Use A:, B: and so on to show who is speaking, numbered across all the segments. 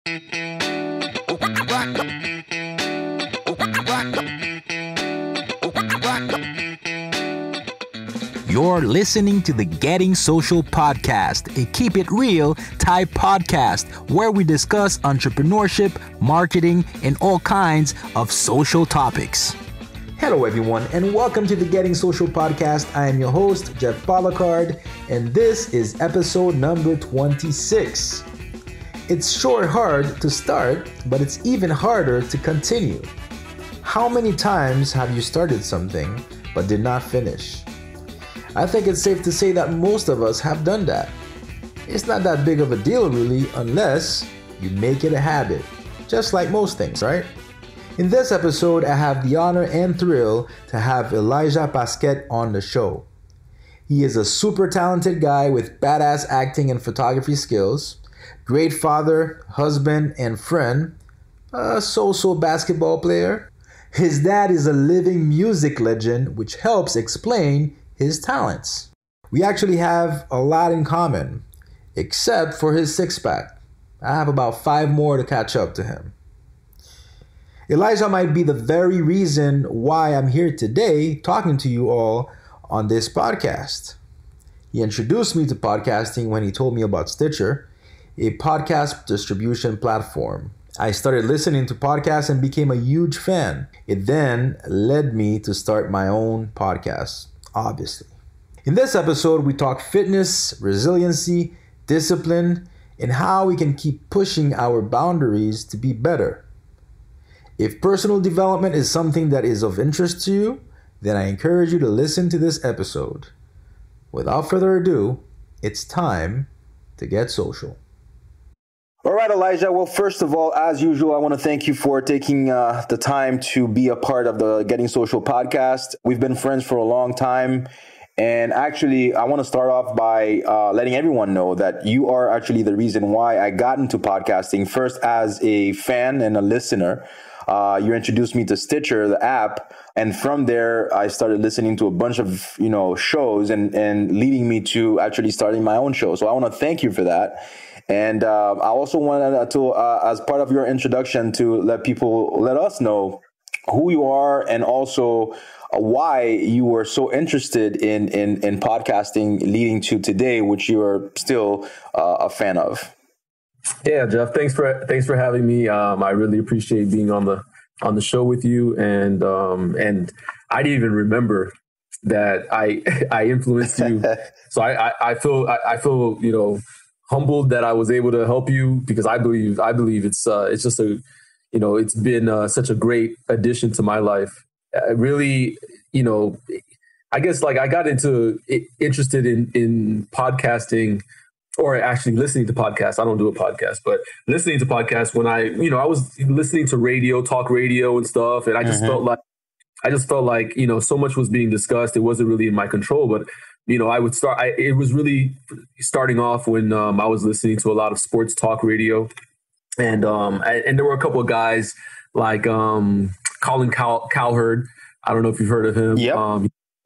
A: You're listening to the Getting Social podcast, a keep it real type podcast where we discuss entrepreneurship, marketing, and all kinds of social topics. Hello, everyone, and welcome to the Getting Social podcast. I am your host, Jeff Policard, and this is episode number 26. It's sure hard to start, but it's even harder to continue. How many times have you started something but did not finish? I think it's safe to say that most of us have done that. It's not that big of a deal really unless you make it a habit, just like most things, right? In this episode, I have the honor and thrill to have Elijah Pasquet on the show. He is a super talented guy with badass acting and photography skills, great father, husband, and friend, a so-so basketball player. His dad is a living music legend, which helps explain his talents. We actually have a lot in common, except for his six-pack. I have about 5 more to catch up to him. Elijah might be the very reason why I'm here today talking to you all on this podcast. He introduced me to podcasting when he told me about Stitcher, a podcast distribution platform. I started listening to podcasts and became a huge fan. It then led me to start my own podcast, obviously. In this episode, we talk fitness, resiliency, discipline, and how we can keep pushing our boundaries to be better. If personal development is something that is of interest to you, then I encourage you to listen to this episode. Without further ado, it's time to get social. All right, Elijah. Well, first of all, as usual, I want to thank you for taking the time to be a part of the Getting Social podcast. We've been friends for a long time. And actually, I want to start off by letting everyone know that you are actually the reason why I got into podcasting. First, as a fan and a listener, you introduced me to Stitcher, the app. And from there, I started listening to a bunch of, shows and leading me to actually starting my own show. So I want to thank you for that. And I also wanted to, as part of your introduction, to let us know who you are and also why you were so interested in podcasting leading to today, which you are still a fan of.
B: Yeah, Jeff, thanks for having me. I really appreciate being on the show with you. And I didn't even remember that I influenced you. So I feel humbled that I was able to help you, because I believe it's just it's been such a great addition to my life. Really, I guess like I got interested in podcasting, or actually listening to podcasts. I don't do a podcast, but listening to podcasts when I was listening to talk radio and stuff. And I just felt like, so much was being discussed. It wasn't really in my control, but it was really starting off when I was listening to a lot of sports talk radio. And there were a couple of guys like Colin Cowherd. I don't know if you've heard of him.
A: Yep.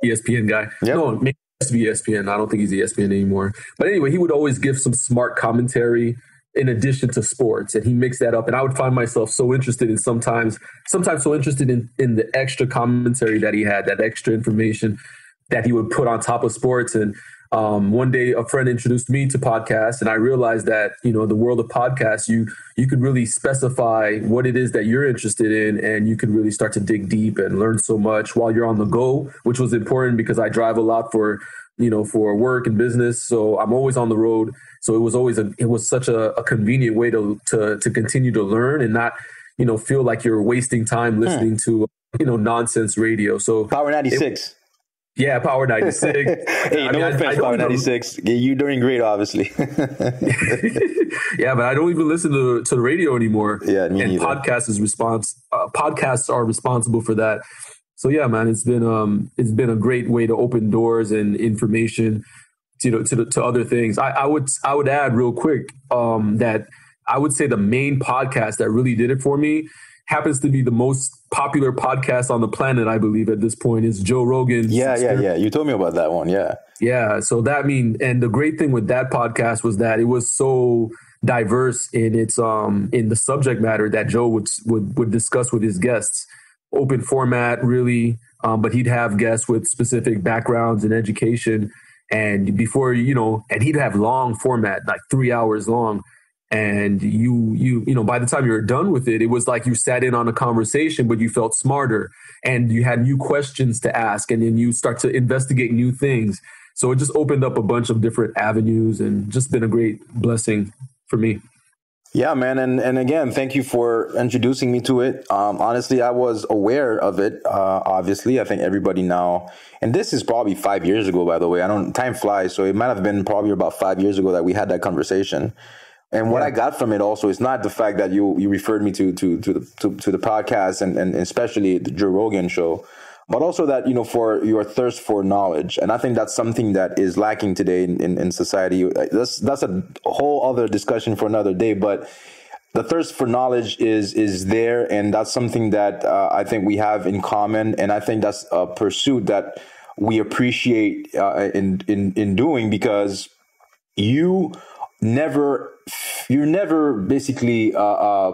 B: ESPN guy. Yep. No, maybe it used to be ESPN. I don't think he's ESPN anymore. But anyway, he would always give some smart commentary in addition to sports, and he mixed that up. And I would find myself so interested in sometimes so interested in the extra commentary that he had, that extra information that he would put on top of sports. And one day a friend introduced me to podcasts, and I realized that, the world of podcasts, you could really specify what it is that you're interested in, and you could really start to dig deep and learn so much while you're on the go, which was important because I drive a lot for work and business. So I'm always on the road. So it was such a convenient way to continue to learn and not, feel like you're wasting time listening to, nonsense radio. So
A: Power 96.
B: Yeah, Power 96.
A: Hey, no offense, Power 96. You're doing great, obviously.
B: Yeah, but I don't even listen to the radio anymore.
A: Yeah, me
B: and
A: neither.
B: Podcasts are responsible for that. So yeah, man, it's been a great way to open doors and information to other things. I would add real quick that I would say the main podcast that really did it for me happens to be the most popular podcast on the planet, I believe, at this point, is Joe Rogan's.
A: Yeah. You told me about that one. Yeah.
B: Yeah. So and the great thing with that podcast was that it was so diverse in its in the subject matter that Joe would discuss with his guests. Open format, really, but he'd have guests with specific backgrounds in education. And before, and he'd have long format, like 3 hours long. And by the time you were done with it, it was like you sat in on a conversation, but you felt smarter and you had new questions to ask, and then you start to investigate new things. So it just opened up a bunch of different avenues and just been a great blessing for me.
C: Yeah, man. And again, thank you for introducing me to it. Honestly, I was aware of it. Obviously, I think everybody now, and this is probably 5 years ago, by the way. Time flies. So it might have been probably about 5 years ago that we had that conversation. And what I got from it also is not the fact that you referred me to the podcast and especially the Joe Rogan show, but also that, for your thirst for knowledge. And I think that's something that is lacking today in society. That's a whole other discussion for another day, but the thirst for knowledge is there. And that's something that I think we have in common. And I think that's a pursuit that we appreciate in doing, because you never basically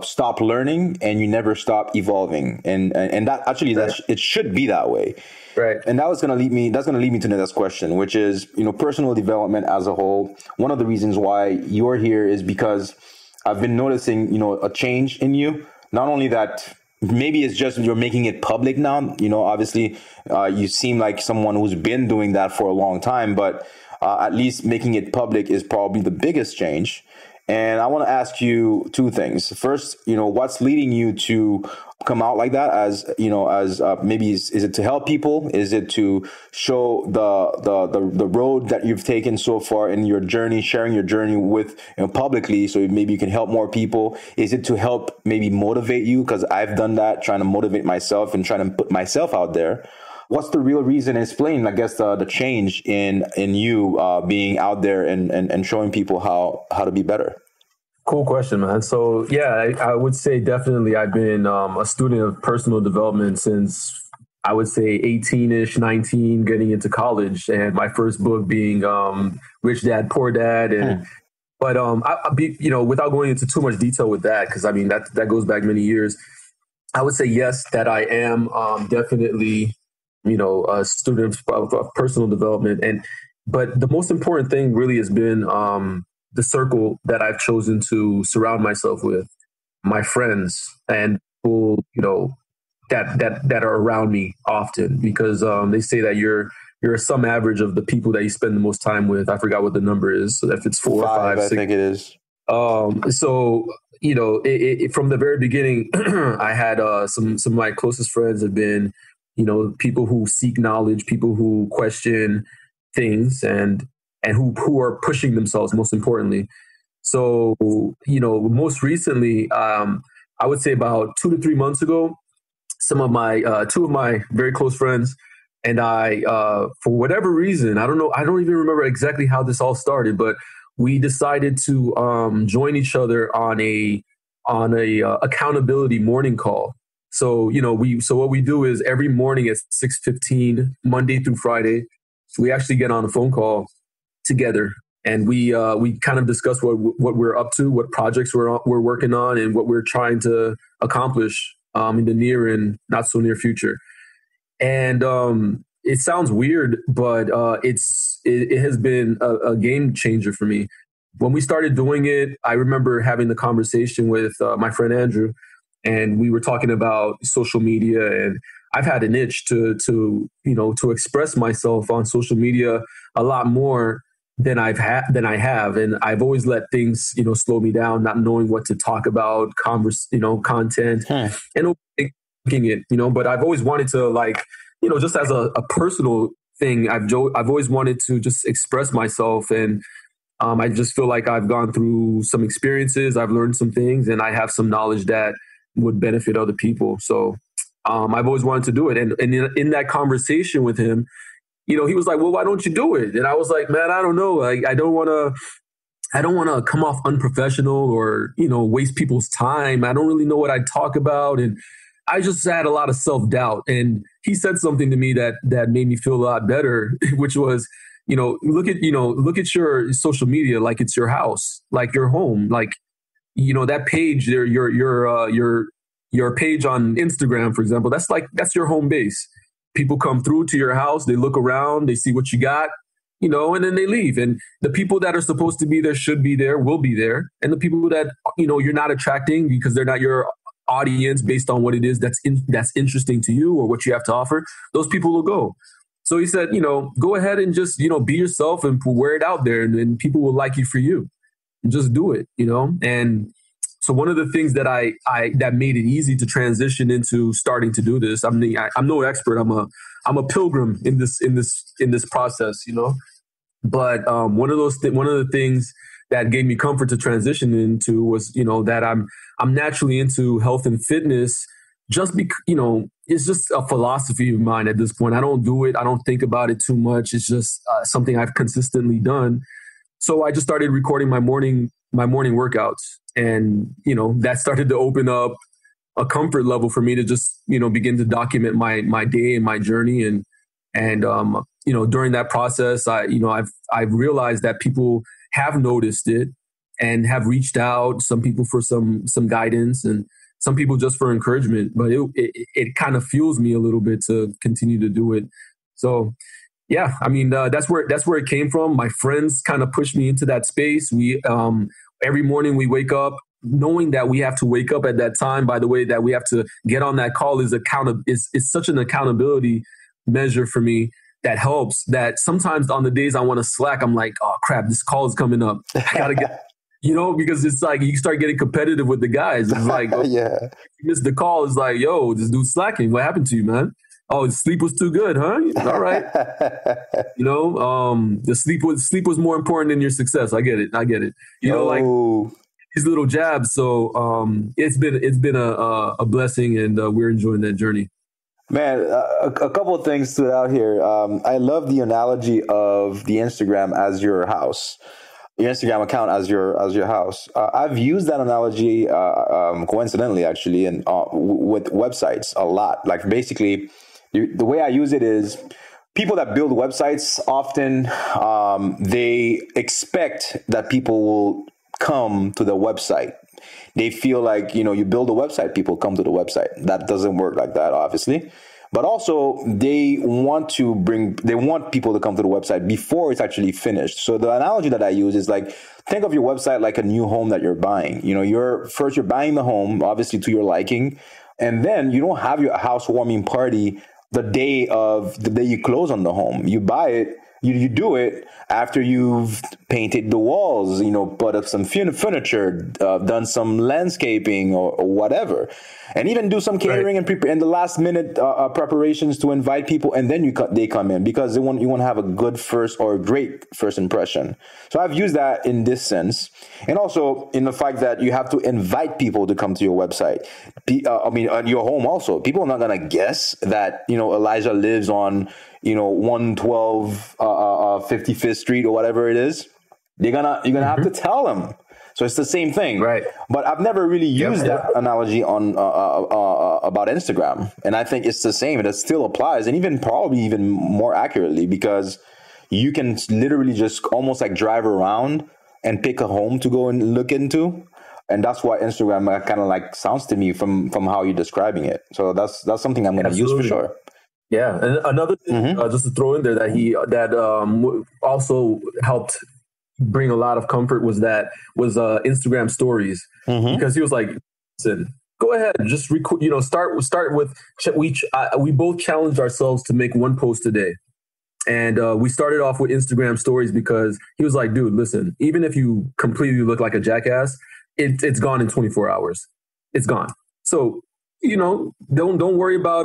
C: stop learning, and you never stop evolving, and that actually it should be that way,
B: right?
C: And that's going to lead me to the next question, which is personal development as a whole. One of the reasons why you're here is because I've been noticing a change in you. Not only that, maybe it's just you're making it public now. Obviously, you seem like someone who's been doing that for a long time, but at least making it public is probably the biggest change. And I want to ask you two things. First, what's leading you to come out like that? As maybe is it to help people? Is it to show the road that you've taken so far in your journey, sharing your journey with publicly, so maybe you can help more people? Is it to help maybe motivate you? Because I've done that, trying to motivate myself and trying to put myself out there. What's the real reason? Explain, I guess, the change in you being out there and showing people how to be better.
B: Cool question, man. So, yeah, I would say definitely I've been a student of personal development since I would say 18-ish, 19, getting into college. And my first book being Rich Dad, Poor Dad. And But without going into too much detail with that, because I mean, that goes back many years, I would say, yes, that I am definitely a student of personal development. But the most important thing really has been the circle that I've chosen to surround myself with, my friends and people, that are around me often, because they say that you're a sum average of the people that you spend the most time with. I forgot what the number is. So if it's 4 or 5, 6.
C: I think it is.
B: So, from the very beginning, I had some of my closest friends have been people who seek knowledge, people who question things, and who are pushing themselves, most importantly. So, most recently, I would say about 2 to 3 months ago, two of my very close friends and I, for whatever reason, I don't even remember exactly how this all started, but we decided to join each other on a accountability morning call. So, what we do is every morning at 6:15, Monday through Friday, we actually get on a phone call together, and we kind of discuss what we're up to, what projects we're working on, and what we're trying to accomplish in the near and not so near future. And it sounds weird, but it has been a game changer for me. When we started doing it, I remember having the conversation with my friend Andrew, and we were talking about social media, and I've had an itch to express myself on social media a lot more than I have. And I've always let things, slow me down, not knowing what to talk about, content, and overthinking it, but I've always wanted to, just as a personal thing, I've always wanted to just express myself. And I just feel like I've gone through some experiences, I've learned some things, and I have some knowledge that would benefit other people. So I've always wanted to do it. And in that conversation with him, he was like, well, why don't you do it? And I was like, man, I don't know. I don't want to come off unprofessional or, waste people's time. I don't really know what I'd talk about. And I just had a lot of self-doubt. And he said something to me that made me feel a lot better, which was, look at your social media like it's your house, like your home, like, that page there, your page on Instagram, for example, that's your home base. People come through to your house, they look around, they see what you got, and then they leave. And the people that are supposed to be there should be there, will be there. And the people that, you're not attracting because they're not your audience based on what it is that's interesting to you or what you have to offer, those people will go. So he said, go ahead and just, be yourself and wear it out there, and people will like you for you. And just do it, And so one of the things that that made it easy to transition into starting to do this, I'm no expert. I'm a pilgrim in this process, But one of the things that gave me comfort to transition into was, that I'm naturally into health and fitness. Just because, it's just a philosophy of mine at this point. I don't do it. I don't think about it too much. It's just something I've consistently done. So I just started recording my morning workouts, and that started to open up a comfort level for me to just begin to document my day and my journey, and during that process, I've realized that people have noticed it and have reached out. Some people for some guidance, and some people just for encouragement. But it kind of fuels me a little bit to continue to do it. So. Yeah, I mean, that's where it came from. My friends kind of pushed me into that space. We every morning we wake up knowing that we have to wake up at that time. By the way, that we have to get on that call is such an accountability measure for me that helps. That sometimes on the days I want to slack, I'm like, oh crap, this call is coming up. I gotta get, because it's like you start getting competitive with the guys. It's like,
C: yeah,
B: you miss the call. It's like, yo, this dude's slacking. What happened to you, man? Oh, sleep was too good, huh? All right. The sleep was more important than your success. I get it. Like these little jabs. So it's been a blessing, and we're enjoying that journey.
C: Man, a couple of things stood out here. I love the analogy of the Instagram as your house. Your Instagram account as your house. I've used that analogy coincidentally, actually, and with websites a lot. Like basically, the way I use it is people that build websites often they expect that people will come to the website. They feel like you build a website, people come to the website. That doesn't work like that, obviously. But also, they want people to come to the website before it's actually finished. So the analogy that I use is like, think of your website like a new home that you're buying. You're buying the home, obviously to your liking, and then you don't have your housewarming party the day you close on the home. You buy it. You do it after you've painted the walls, put up some furniture, done some landscaping or whatever, and even do some catering and the last minute preparations to invite people, and then they come in because you want to have a good great first impression. So I've used that in this sense, and also in the fact that you have to invite people to come to your website. On your home also, people are not gonna guess that Elijah lives on 112 55th Street or whatever it is. You're gonna have to tell them. So it's the same thing,
B: right?
C: But I've never really used that analogy on about Instagram, and I think it's the same, and it still applies, and probably even more accurately, because you can literally just almost like drive around and pick a home to go and look into. And that's what Instagram kind of like sounds to me from how you're describing it. So that's something I'm going to use for sure.
B: Yeah, and another thing, just to throw in there that also helped bring a lot of comfort was Instagram stories, because he was like, "Listen, go ahead, just record. Start with we both challenged ourselves to make one post a day, and we started off with Instagram stories because he was like, dude, listen, even if you completely look like a jackass, it's gone in 24 hours. It's gone. So." Don't worry about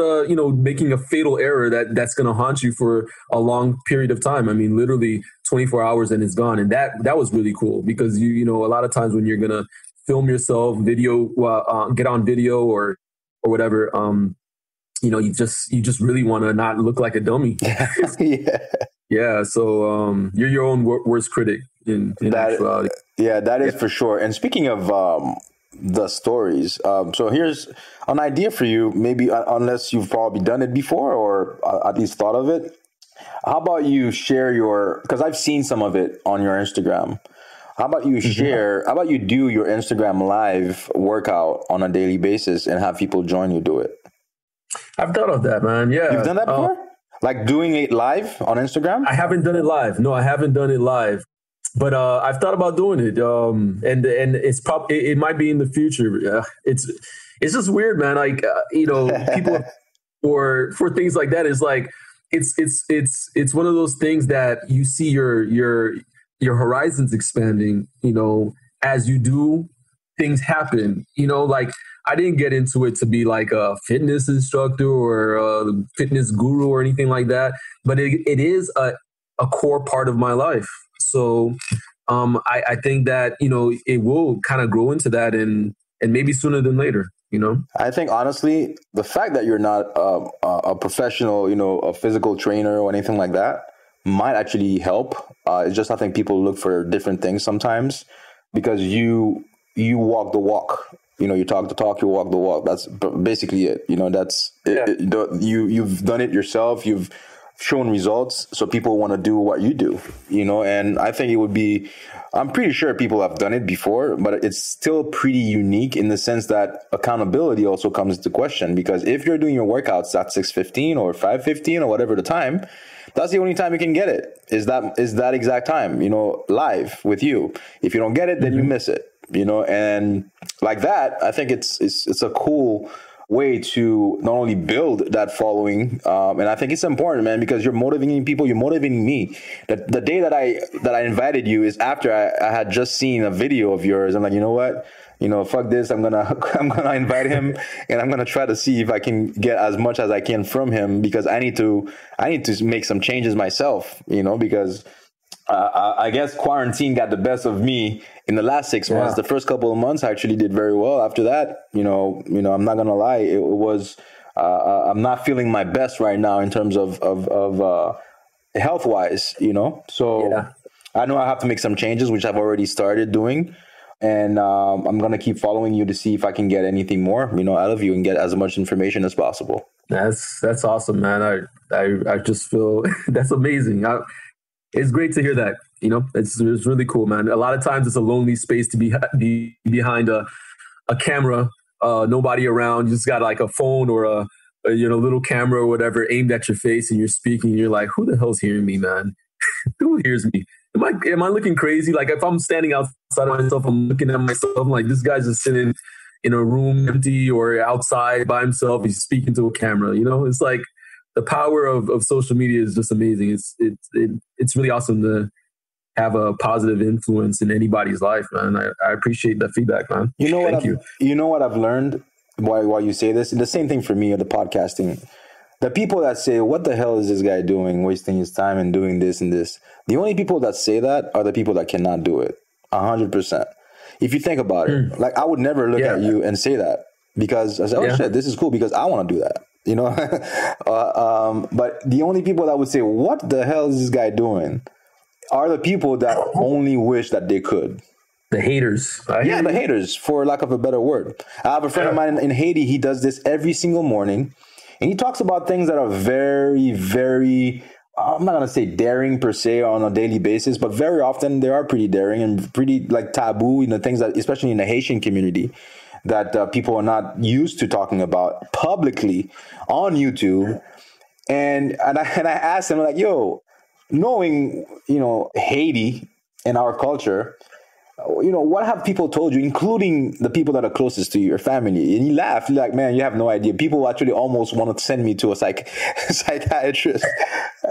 B: making a fatal error that's going to haunt you for a long period of time. I mean, literally 24 hours and it's gone. And that was really cool because a lot of times when you're going to film yourself, get on video or whatever, you just really want to not look like a dummy. Yeah. So you're your own worst critic in actuality.
C: Yeah, that is for sure. And speaking of the stories. So here's an idea for you, maybe unless you've probably done it before or at least thought of it. how about you share because I've seen some of it on your Instagram. How about you how about you do your Instagram live workout on a daily basis and have people join you do it?
B: I've thought of that, man. Yeah.
C: You've done that before? Like doing it live on Instagram?
B: I haven't done it live. No, I haven't done it live. But I've thought about doing it. And it's it might be in the future. It's just weird, man. Like, people for things like that is like, it's one of those things that you see your horizons expanding, as you do, things happen, like I didn't get into it to be like a fitness instructor or a fitness guru or anything like that, but it is a core part of my life. So I think that, it will kind of grow into that and maybe sooner than later.
C: I think honestly, the fact that you're not a professional, a physical trainer or anything like that might actually help. It's just I think people look for different things sometimes because you walk the walk. You talk the talk, you walk the walk. That's basically it. That's it. You've done it yourself. You've shown results, so people want to do what you do. And I think it would be. I'm pretty sure people have done it before, but it's still pretty unique in the sense that accountability also comes into question. Because if you're doing your workouts at 6:15 or 5:15 or whatever the time, that's the only time you can get it. Is that exact time? Live with you. If you don't get it, then you miss it. And like that, I think it's a cool way to not only build that following, and I think it's important, man, because you're motivating people, you're motivating me. The day that I invited you is after I had just seen a video of yours. I'm like, you know what? Fuck this. I'm gonna invite him, and I'm gonna try to see if I can get as much as I can from him because I need to make some changes myself. Because I guess quarantine got the best of me in the last 6 months. The first couple of months I actually did very well. After that, I'm not gonna lie, it was I'm not feeling my best right now in terms of health wise. So I know I have to make some changes, which I've already started doing. And I'm gonna keep following you to see if I can get anything more, out of you and get as much information as possible.
B: That's awesome, man. I just feel that's amazing. It's great to hear that. It's really cool, man. A lot of times it's a lonely space to be behind a camera, nobody around. You just got like a phone or a little camera or whatever aimed at your face, and you're speaking. You're like, who the hell's hearing me, man? Who hears me? Am I looking crazy? Like if I'm standing outside of myself, I'm looking at myself. I'm like, this guy's just sitting in a room empty or outside by himself. He's speaking to a camera. It's like the power of social media is just amazing. It's really awesome to have a positive influence in anybody's life, man. I appreciate that feedback, man.
C: You know what I've learned while you say this, and the same thing for me at the podcasting. The people that say, what the hell is this guy doing, wasting his time and doing this and this? The only people that say that are the people that cannot do it. 100%. If you think about it, like I would never look at you and say that because I said, oh shit, this is cool because I want to do that. But the only people that would say, what the hell is this guy doing? Are the people that only wish that they could.
B: The haters.
C: The haters, for lack of a better word. I have a friend of mine in Haiti. He does this every single morning. And he talks about things that are very, very, I'm not going to say daring per se on a daily basis, but very often they are pretty daring and pretty like taboo, things that, especially in the Haitian community, that people are not used to talking about publicly on YouTube. And I asked him, like, yo, knowing, Haiti and our culture, what have people told you, including the people that are closest to you, your family? And he laughed. He's like, man, you have no idea. People actually almost want to send me to a psychiatrist.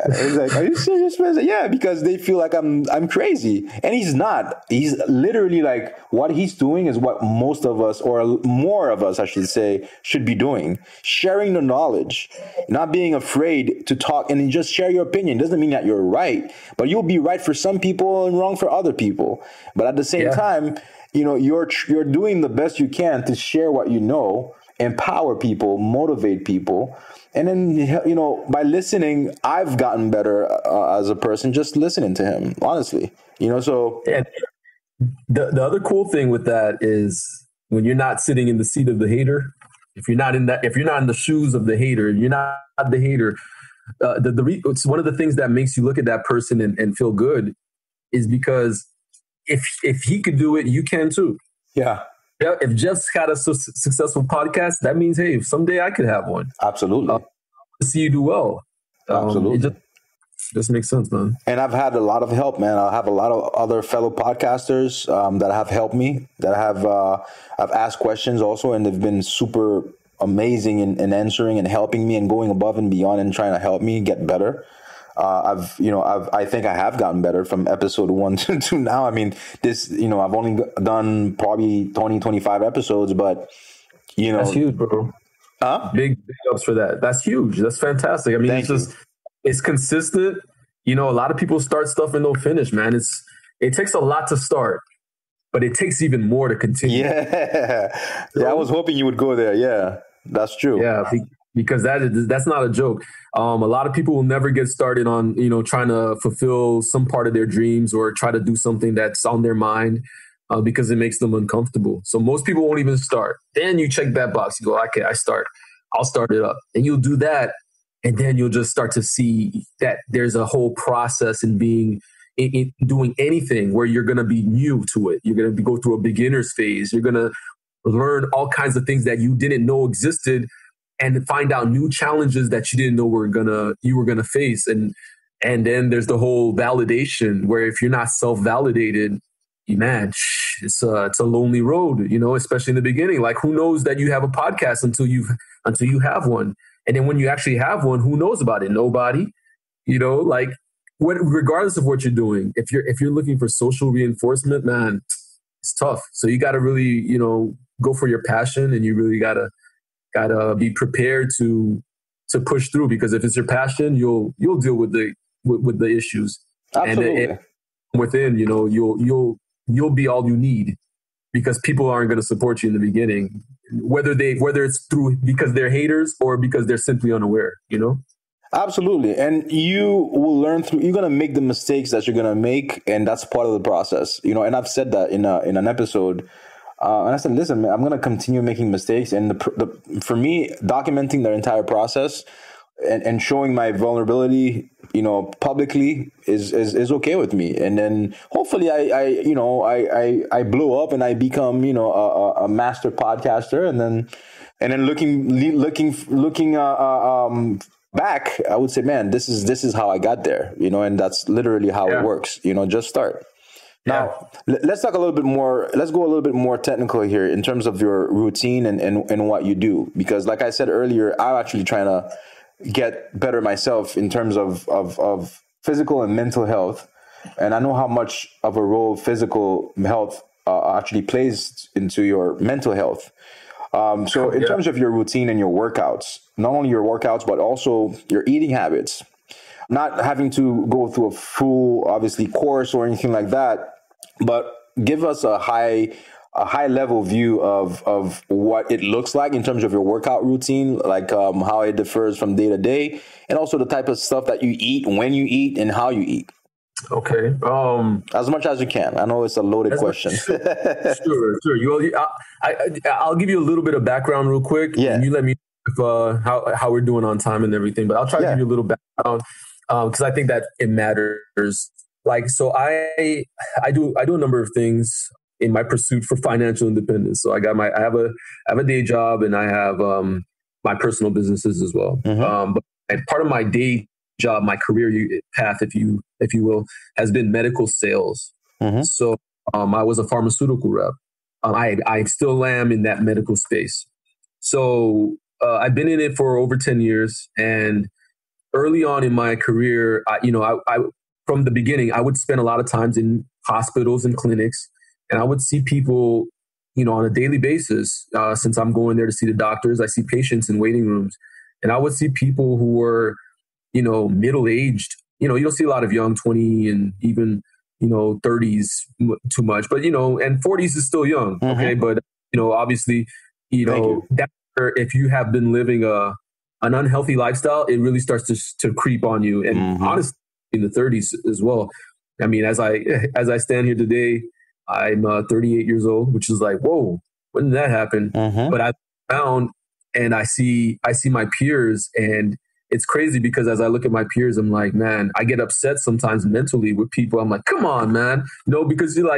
C: He's like, are you serious, man? Yeah, because they feel like I'm crazy. And he's not. He's literally like, what he's doing is what most of us, or more of us, I should say, should be doing. Sharing the knowledge, not being afraid to talk and just share your opinion. Doesn't mean that you're right, but you'll be right for some people and wrong for other people. But at the same time, you're doing the best you can to share what you know, empower people, motivate people. And then, by listening, I've gotten better as a person just listening to him, honestly. So.
B: And the other cool thing with that is when you're not sitting in the seat of the hater, if you're not in the shoes of the hater, you're not the hater, it's one of the things that makes you look at that person and feel good is because if he could do it, you can too.
C: Yeah.
B: Yeah. If Jeff's got a successful podcast, that means, hey, someday I could have one.
C: Absolutely.
B: See you do well.
C: Absolutely.
B: It just makes sense, man.
C: And I've had a lot of help, man. I have a lot of other fellow podcasters that have helped me, that I've asked questions also, and they've been super amazing in answering and helping me and going above and beyond and trying to help me get better. I think I have gotten better from episode 1 to now. I mean, I've only done probably 20, 25 episodes, but
B: that's huge, bro. Big ups for that. That's huge. That's fantastic. I mean, it's consistent. A lot of people start stuff and don't finish, man. It takes a lot to start, but it takes even more to continue.
C: Yeah. I was hoping you would go there. Yeah, that's true.
B: Yeah, because that's not a joke. A lot of people will never get started on, trying to fulfill some part of their dreams or try to do something that's on their mind because it makes them uncomfortable. So most people won't even start. Then you check that box. You go, okay, I'll start it up. And you'll do that. And then you'll just start to see that there's a whole process in doing anything where you're going to be new to it. You're going to go through a beginner's phase. You're going to learn all kinds of things that you didn't know existed and find out new challenges that you didn't know you were gonna face. And then there's the whole validation where if you're not self-validated, man, it's a lonely road, especially in the beginning. Like, who knows that you have a podcast until you have one. And then when you actually have one, who knows about it? Nobody, regardless of what you're doing, if you're looking for social reinforcement, man, it's tough. So you got to really, go for your passion, and you really gotta be prepared to push through, because if it's your passion, you'll deal with the issues.
C: Absolutely.
B: And within, you'll be all you need, because people aren't going to support you in the beginning, whether it's because they're haters or because they're simply unaware,
C: Absolutely. And you will learn you're going to make the mistakes that you're going to make. And that's part of the process, and I've said that in an episode. And I said, listen, man, I'm going to continue making mistakes. And for me, documenting the entire process and showing my vulnerability, publicly is okay with me. And then hopefully I blow up and I become, a master podcaster. And then looking back, I would say, man, this is how I got there, and that's literally how it works. Just start. Now, let's talk a little bit more. Let's go a little bit more technical here in terms of your routine and what you do. Because like I said earlier, I'm actually trying to get better myself in terms of physical and mental health. And I know how much of a role physical health actually plays into your mental health. So in terms of your routine and your workouts, not only your workouts, but also your eating habits, not having to go through a full, obviously, course or anything like that, but give us a high level view of what it looks like in terms of your workout routine, like how it differs from day to day, and also the type of stuff that you eat, when you eat, and how you eat.
B: Okay.
C: As much as you can. I know it's a loaded question.
B: Sure. I'll give you a little bit of background real quick.
C: Yeah.
B: And you let me know if, how we're doing on time and everything. But I'll try to give you a little background because I think that it matters. Like, so I do a number of things in my pursuit for financial independence. So I have a day job, and I have my personal businesses as well.
C: Mm-hmm.
B: But part of my day job, my career path, if you will, has been medical sales.
C: Mm-hmm.
B: So I was a pharmaceutical rep. I still am in that medical space. So I've been in it for over 10 years. And early on in my career, I from the beginning, I would spend a lot of times in hospitals and clinics, and I would see people, on a daily basis. Since I'm going there to see the doctors, I see patients in waiting rooms, and I would see people who were, middle-aged. You don't see a lot of young 20 and even, 30s too much, but, and 40s is still young.
C: Mm-hmm.
B: Okay. But, obviously, that if you have been living an unhealthy lifestyle, it really starts to creep on you. And
C: mm-hmm.
B: honestly, in the 30s as well. I mean, as I stand here today, I'm 38 years old, which is like, whoa, when did that happen?
C: Mm-hmm.
B: But I found, and I see my peers, and it's crazy because as I look at my peers, I'm like, man, I get upset sometimes mentally with people. I'm like, come on, man. Because you're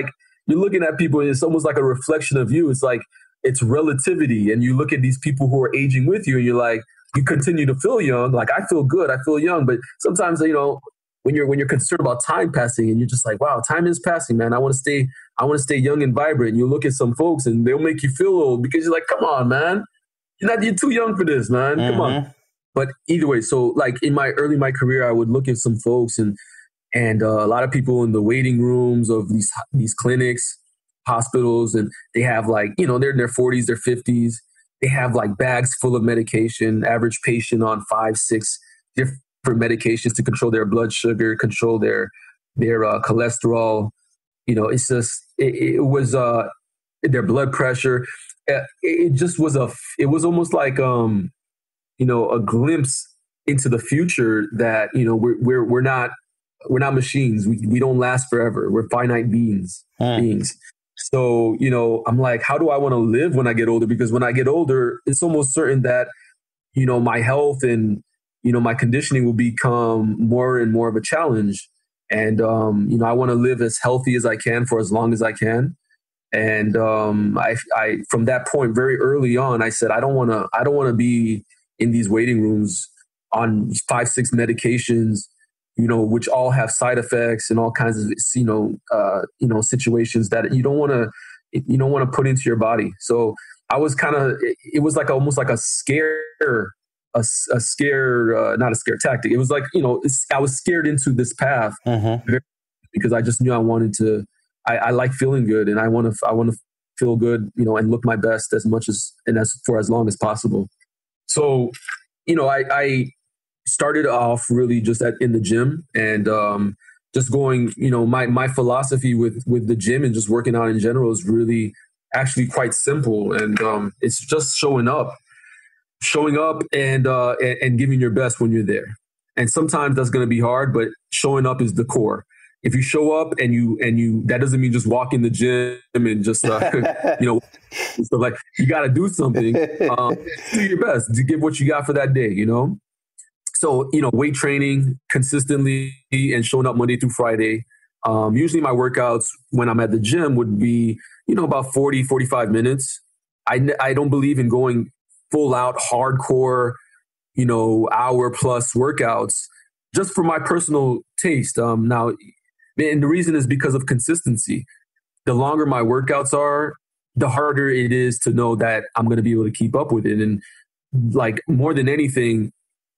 B: looking at people and it's almost like a reflection of you. It's like, it's relativity. And you look at these people who are aging with you and you're like, you continue to feel young. Like, I feel good. I feel young. But sometimes, when you're concerned about time passing and you're just like, wow, time is passing, man. I want to stay young and vibrant. You look at some folks and they'll make you feel old because you're like, come on, man. You're too young for this, man. Come on. But either way, so like in my career, I would look at some folks and a lot of people in the waiting rooms of these clinics, hospitals, and they have like, they're in their 40s, their 50s. They have like bags full of medication, average patient on 5, 6 different medications to control their blood sugar, control their cholesterol. It's just, it was their blood pressure. It was almost like, a glimpse into the future that, we're not machines. We don't last forever. We're finite beings. So, I'm like, how do I want to live when I get older? Because when I get older, it's almost certain that, my health and, my conditioning will become more and more of a challenge. And, I want to live as healthy as I can for as long as I can. And I from that point, very early on, I said, I don't want to be in these waiting rooms on 5, 6 medications, which all have side effects and all kinds of, situations that you don't want to put into your body. So I was it was like almost like a scare, not a scare tactic. It was like, I was scared into this path because I just knew I wanted to, I like feeling good and I want to feel good, and look my best as much as for as long as possible. So, I started off really just in the gym and just going, my philosophy with the gym and just working out in general is really actually quite simple. And it's just showing up and giving your best when you're there. And sometimes that's going to be hard, but showing up is the core. If you show up and you, that doesn't mean just walk in the gym and just, so like you got to do something, do your best to give what you got for that day, So, weight training consistently and showing up Monday through Friday. Usually my workouts when I'm at the gym would be, about 40, 45 minutes. I don't believe in going full out hardcore, hour plus workouts just for my personal taste. Now, and the reason is because of consistency. The longer my workouts are, the harder it is to know that I'm going to be able to keep up with it. And like more than anything,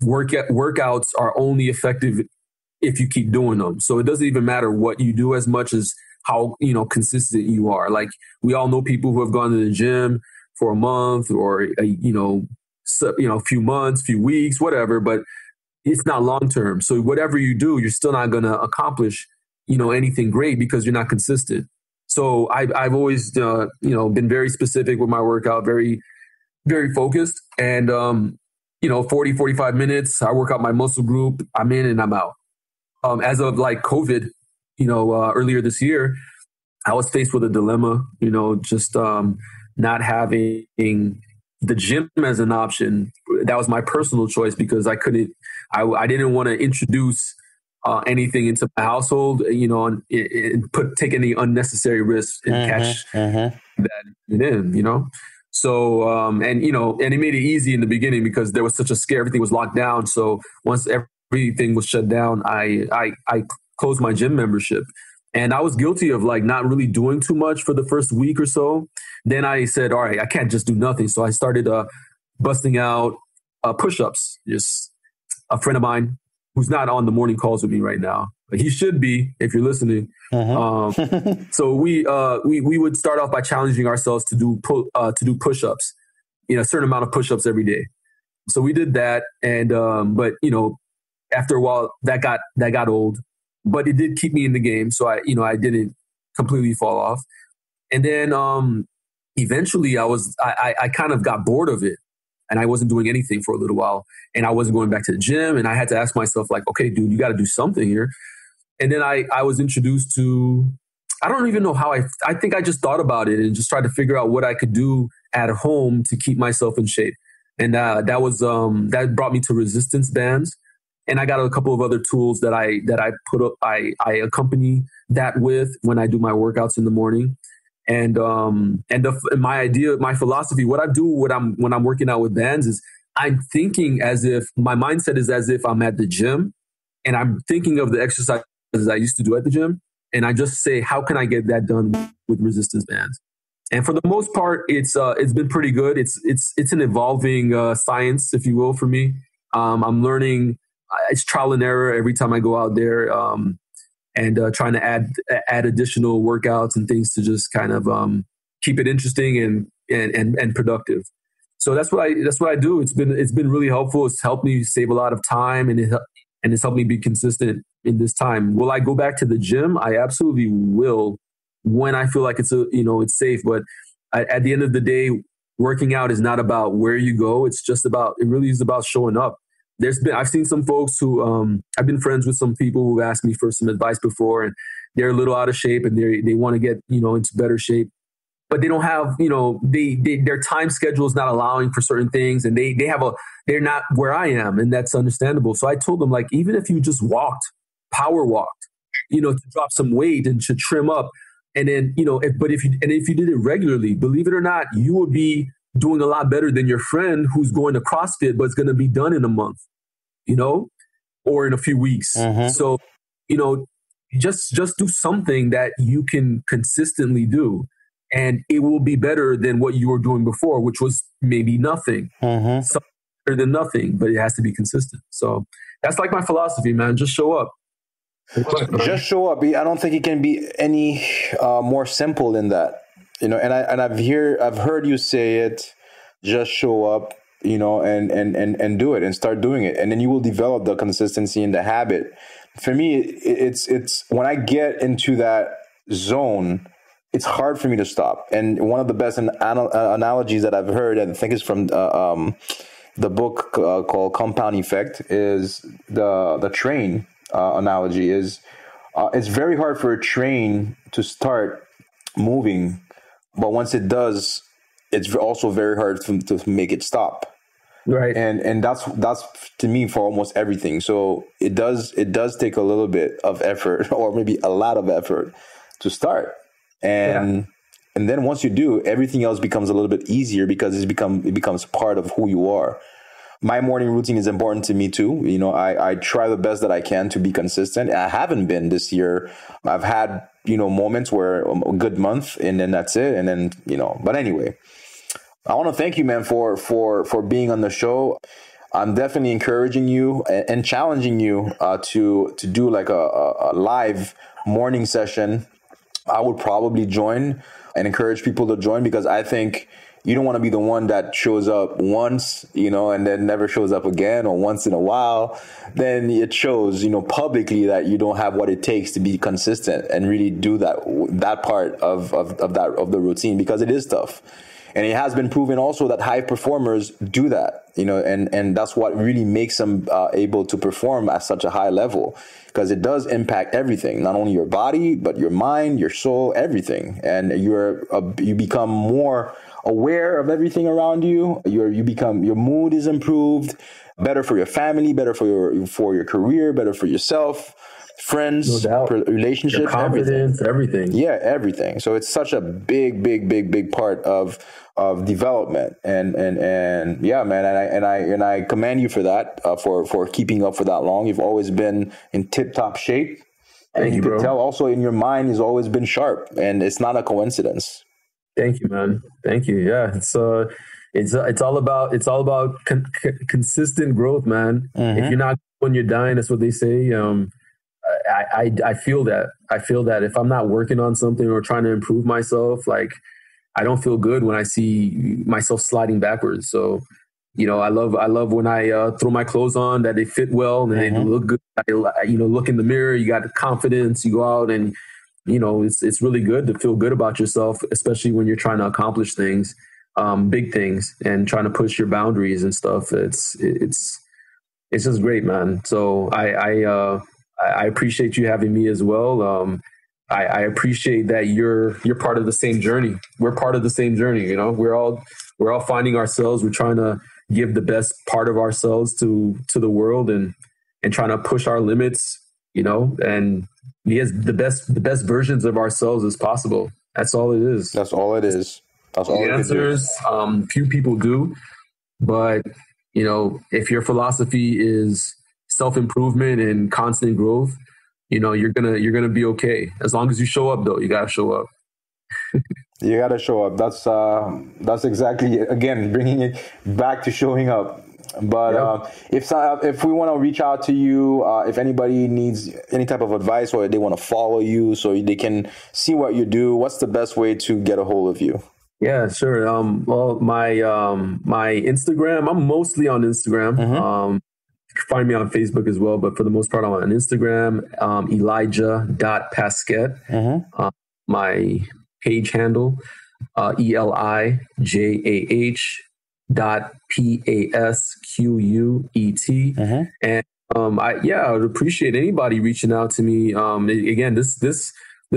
B: workouts are only effective if you keep doing them. So it doesn't even matter what you do as much as how, consistent you are. Like we all know people who have gone to the gym for a month or, a few months, few weeks, whatever, but it's not long-term. So whatever you do, you're still not going to accomplish anything great because you're not consistent. So I've always, been very specific with my workout, very, very focused. And, 40, 45 minutes, I work out my muscle group, I'm in and I'm out. As of like COVID, earlier this year, I was faced with a dilemma, just not having the gym as an option. That was my personal choice because I didn't want to introduce anything into my household, and take any unnecessary risks and catch that in, So, and it made it easy in the beginning because there was such a scare. Everything was locked down. So once everything was shut down, I closed my gym membership. And I was guilty of like not really doing too much for the first week or so. Then I said, all right, I can't just do nothing. So I started busting out push-ups. Just a friend of mine who's not on the morning calls with me right now, but he should be if you're listening. So we would start off by challenging ourselves to do push-ups, a certain amount of push-ups every day. So we did that, and but after a while that got old, but it did keep me in the game. So I didn't completely fall off, and then eventually I kind of got bored of it. And I wasn't doing anything for a little while. And I wasn't going back to the gym. And I had to ask myself, like, okay, dude, you got to do something here. And then I was introduced to, I don't even know how I think I just thought about it and just tried to figure out what I could do at home to keep myself in shape. And that brought me to resistance bands. And I got a couple of other tools that I accompany that with when I do my workouts in the morning. And my philosophy, what I do when I'm working out with bands is I'm thinking as if my mindset is as if I'm at the gym, and I'm thinking of the exercises I used to do at the gym. And I just say, how can I get that done with resistance bands? And for the most part, it's been pretty good. It's an evolving science, if you will, for me. I'm learning. It's trial and error every time I go out there, and trying to add additional workouts and things to just kind of keep it interesting and productive. So that's what I do. It's been really helpful. It's helped me save a lot of time, and it's helped me be consistent in this time. Will I go back to the gym? I absolutely will, when I feel like it's safe. But at the end of the day, working out is not about where you go. It really is about showing up. I've seen some folks who, I've been friends with some people who've asked me for some advice before, and they're a little out of shape, and they want to get, into better shape, but they don't have, their time schedule is not allowing for certain things, and they're not where I am, and that's understandable. So I told them, like, even if you just power walked, to drop some weight and to trim up, and then, if you did it regularly, believe it or not, you would be doing a lot better than your friend who's going to CrossFit, but it's going to be done in a month, or in a few weeks. Mm-hmm. So, just do something that you can consistently do, and it will be better than what you were doing before, which was maybe nothing. Mm-hmm. Something better than nothing, but it has to be consistent. So that's like my philosophy, man. Just show up.
C: Just show up. I don't think it can be any more simple than that. And I've heard you say it. Just show up, and do it and start doing it, and then you will develop the consistency and the habit. For me, it's when I get into that zone, it's hard for me to stop. And one of the best analogies that I've heard, and I think is from the book called Compound Effect, is the train analogy. Is it's very hard for a train to start moving, but once it does, it's also very hard to make it stop. Right. And that's to me for almost everything. So it does take a little bit of effort, or maybe a lot of effort, to start. And then once you do, everything else becomes a little bit easier because it becomes part of who you are. My morning routine is important to me too. I try the best that I can to be consistent. I haven't been this year. I've had, moments where a good month, and then that's it. And then, but anyway, I want to thank you, man, for being on the show. I'm definitely encouraging you and challenging you to do like a live morning session. I would probably join and encourage people to join, because I think you don't want to be the one that shows up once, and then never shows up again, or once in a while. Then it shows, publicly that you don't have what it takes to be consistent and really do that part of the routine, because it is tough. And it has been proven also that high performers do that, and that's what really makes them able to perform at such a high level, because it does impact everything, not only your body, but your mind, your soul, everything. And you become more aware of everything around you. Your mood is improved, better for your family, better for your career, better for yourself, friends, relationships, your confidence, everything. Yeah, everything. So it's such a big part of development, and yeah, man, and I commend you for that, for keeping up for that long. You've always been in tip-top shape, and you can tell also in your mind has always been sharp, and it's not a coincidence.
B: Thank you, man. Thank you. Yeah, it's all about consistent growth, man. Mm-hmm. If you're not when you're dying, that's what they say. I feel that. I feel that if I'm not working on something or trying to improve myself, like, I don't feel good when I see myself sliding backwards. So, I love when I throw my clothes on, that they fit well and mm-hmm. they look good. Look in the mirror, you got the confidence, you go out and, it's really good to feel good about yourself, especially when you're trying to accomplish things, big things, and trying to push your boundaries and stuff. It's just great, man. So I appreciate you having me as well. I appreciate that you're part of the same journey. We're part of the same journey. We're all finding ourselves. We're trying to give the best part of ourselves to the world and trying to push our limits, and be as the best versions of ourselves as possible. That's all it is.
C: That's all it is. That's all
B: the answers. Few people do, but if your philosophy is self-improvement and constant growth, you're gonna be okay. As long as you show up, though, you gotta show up.
C: You gotta show up. That's exactly, again, bringing it back to showing up. But if we want to reach out to you, if anybody needs any type of advice or they want to follow you so they can see what you do, what's the best way to get a hold of you?
B: Yeah, sure. Well, my Instagram, I'm mostly on Instagram. You can find me on Facebook as well, but for the most part, I'm on Instagram, Elijah.Pasquet. My page handle, ELIJAH.PASQUET. And I would appreciate anybody reaching out to me. Again, this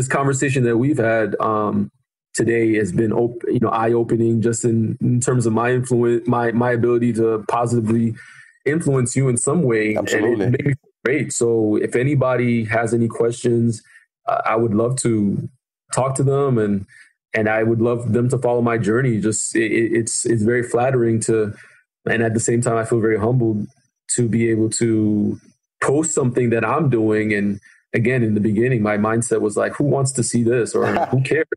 B: conversation that we've had today has been eye-opening, just in terms of my influence, my ability to positively influence you in some way.
C: Absolutely.
B: And it made me feel great. So if anybody has any questions, I would love to talk to them, and I would love them to follow my journey. Just it's very flattering and at the same time, I feel very humbled to be able to post something that I'm doing. And again, in the beginning, my mindset was like, who wants to see this, or who cares?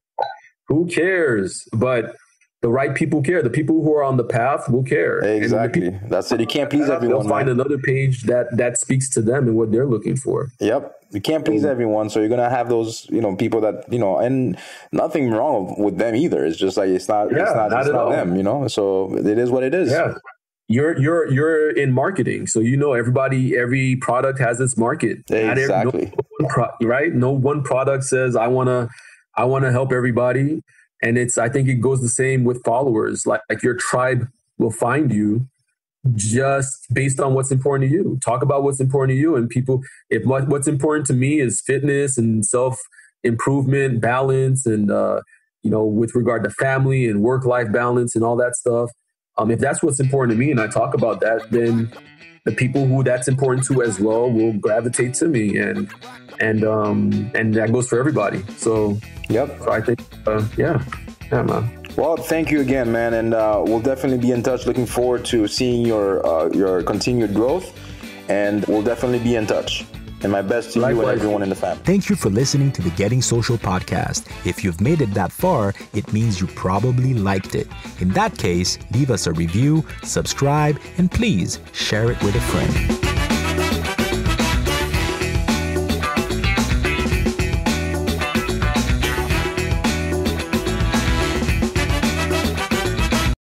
B: Who cares? But the right people care. The people who are on the path will care.
C: Exactly. That's it. You can't please everyone.
B: They'll find another page that speaks to them and what they're looking for.
C: Yep. You can't please everyone. So you're going to have those, people that, and nothing wrong with them either. It's just like, it's not them, so it is what it is.
B: Yeah. You're in marketing. So, every product has its market.
C: Exactly.
B: Right. No one product says, I want to help everybody. And I think it goes the same with followers. Like your tribe will find you just based on what's important to you. Talk about what's important to you, and people. If what's important to me is fitness and self-improvement, balance, and with regard to family and work-life balance and all that stuff. If that's what's important to me, and I talk about that, then the people who that's important to as well will gravitate to me, and that goes for everybody. So.
C: Yep.
B: So I think, man.
C: Well, thank you again, man. And we'll definitely be in touch. Looking forward to seeing your continued growth. And we'll definitely be in touch. And my best to you and everyone in the family.
A: Thank you for listening to the Getting Social podcast. If you've made it that far, it means you probably liked it. In that case, leave us a review, subscribe, and please share it with a friend.